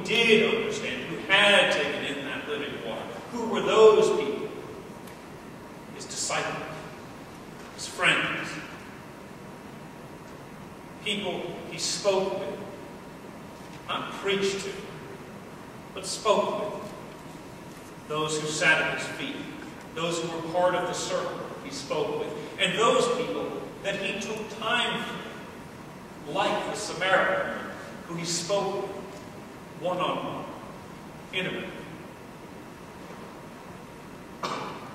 did understand, who had taken in that living water. Who were those people? His disciples, his friends, people he spoke with, not preached to, but spoke with. Those who sat at his feet, those who were part of the circle he spoke with, and those people that he took time for, like the Samaritan who he spoke with, one-on-one, intimate.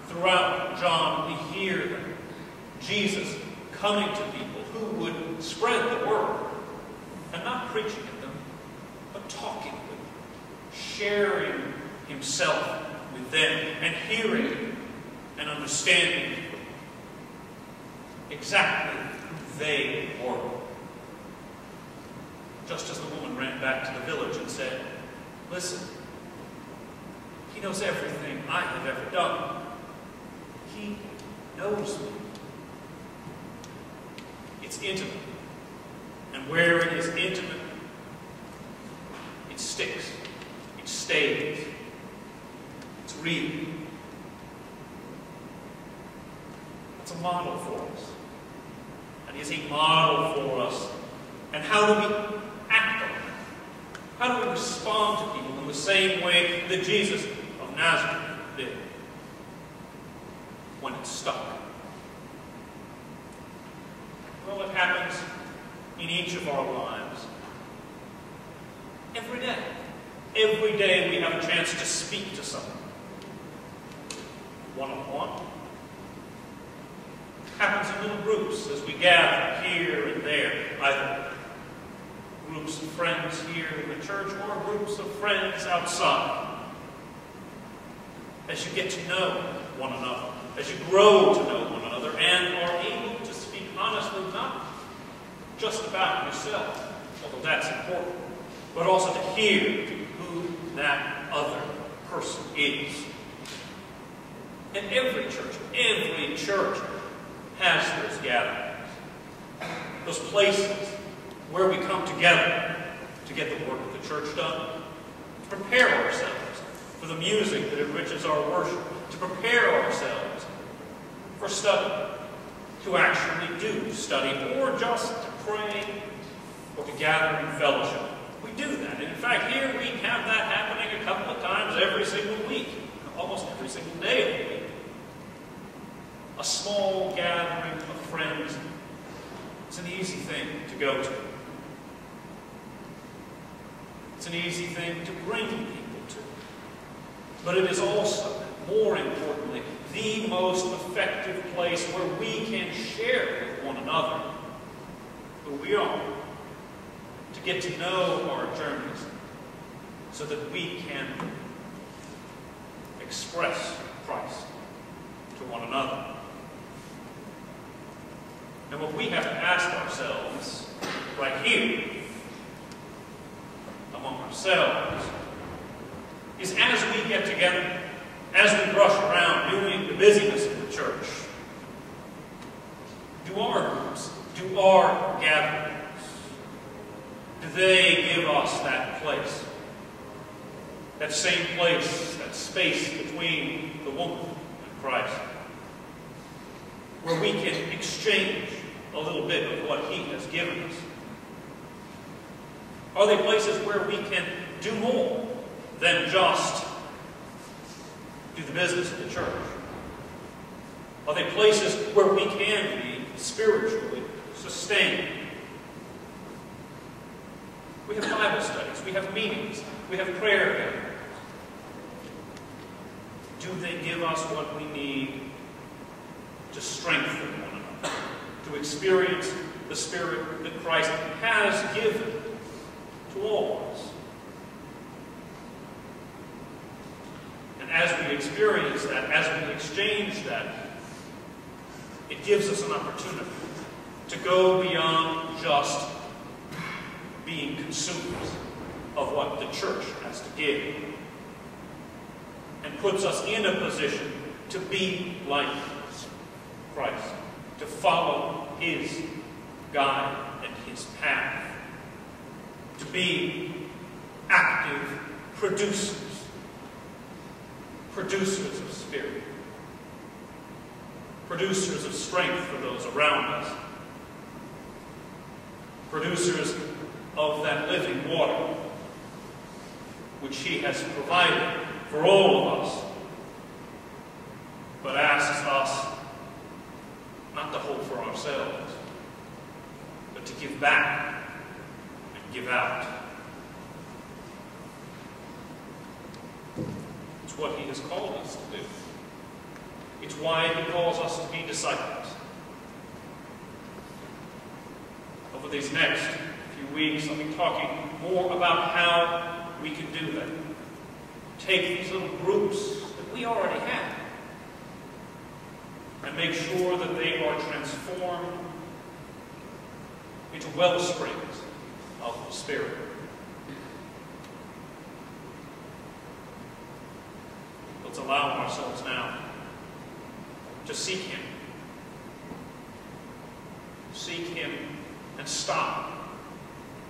Throughout John, we hear Jesus coming to people who would spread the word, and not preaching at them, but talking with them, sharing himself with them, and hearing and understanding exactly who they were. Just as the woman ran back to the village and said, "Listen, he knows everything I have ever done. He knows me." It's intimate. And where it is intimate, it sticks. It stays. It's real. It's a model for us. And is a model for us. And how do we act on it? How do we respond to people in the same way that Jesus of Nazareth did when it's stuck? Well, it happens in each of our lives. Every day. Every day we have a chance to speak to someone. One-on-one. Happens in little groups as we gather here and there. Either groups of friends here in the church or groups of friends outside. As you get to know one another. As you grow to know one another and are able to speak honestly, not just about yourself, although that's important, but also to hear who that other person is. And every church has those gatherings, those places where we come together to get the work of the church done, to prepare ourselves for the music that enriches our worship, to prepare ourselves for study, to actually do study, or just to pray or to gather in fellowship. We do that. And in fact, here we have that happening a couple of times every single week, almost every single day of the week. A small gathering of friends. It's an easy thing to go to. It's an easy thing to bring people to. But it is also, more importantly, the most effective place where we can share with one another who we are, to get to know our journeys so that we can express Christ to one another. And what we have to ask ourselves right here among ourselves is, as we get together, as we brush around doing the busyness of the church, do our groups, do our gatherings, do they give us that place? That same place, that space between the woman and Christ, where we can exchange a little bit of what he has given us? Are they places where we can do more than just do the business of the church? Are they places where we can be spiritually sustained? We have Bible studies, we have meetings, we have prayer gatherings. Do they give us what we need to strengthen one another, to experience the Spirit that Christ has given to all of us? And as we experience that, as we exchange that, it gives us an opportunity to go beyond just being consumers of what the church has to give, and puts us in a position to be like Christ, to follow his guide and his path, to be active producers. Producers of spirit. Producers of strength for those around us. Producers of that living water which he has provided for all of us, but asks us not to hold for ourselves, but to give back and give out. It's what he has called us to do. It's why he calls us to be disciples. Over these next few weeks, I'll be talking more about how we can do that. Take these little groups that we already have and make sure that they are transformed into well springs of the Spirit. Let's allow ourselves now to seek him. Seek him and stop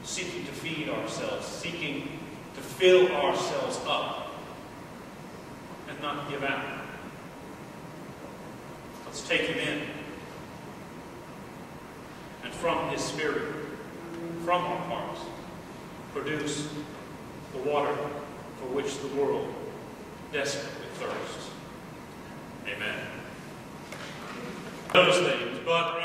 seeking to feed ourselves, seeking to fill ourselves up and not give out. Let's take him in, and from his Spirit, from our hearts, produce the water for which the world desperately thirsts. Amen. Those things, but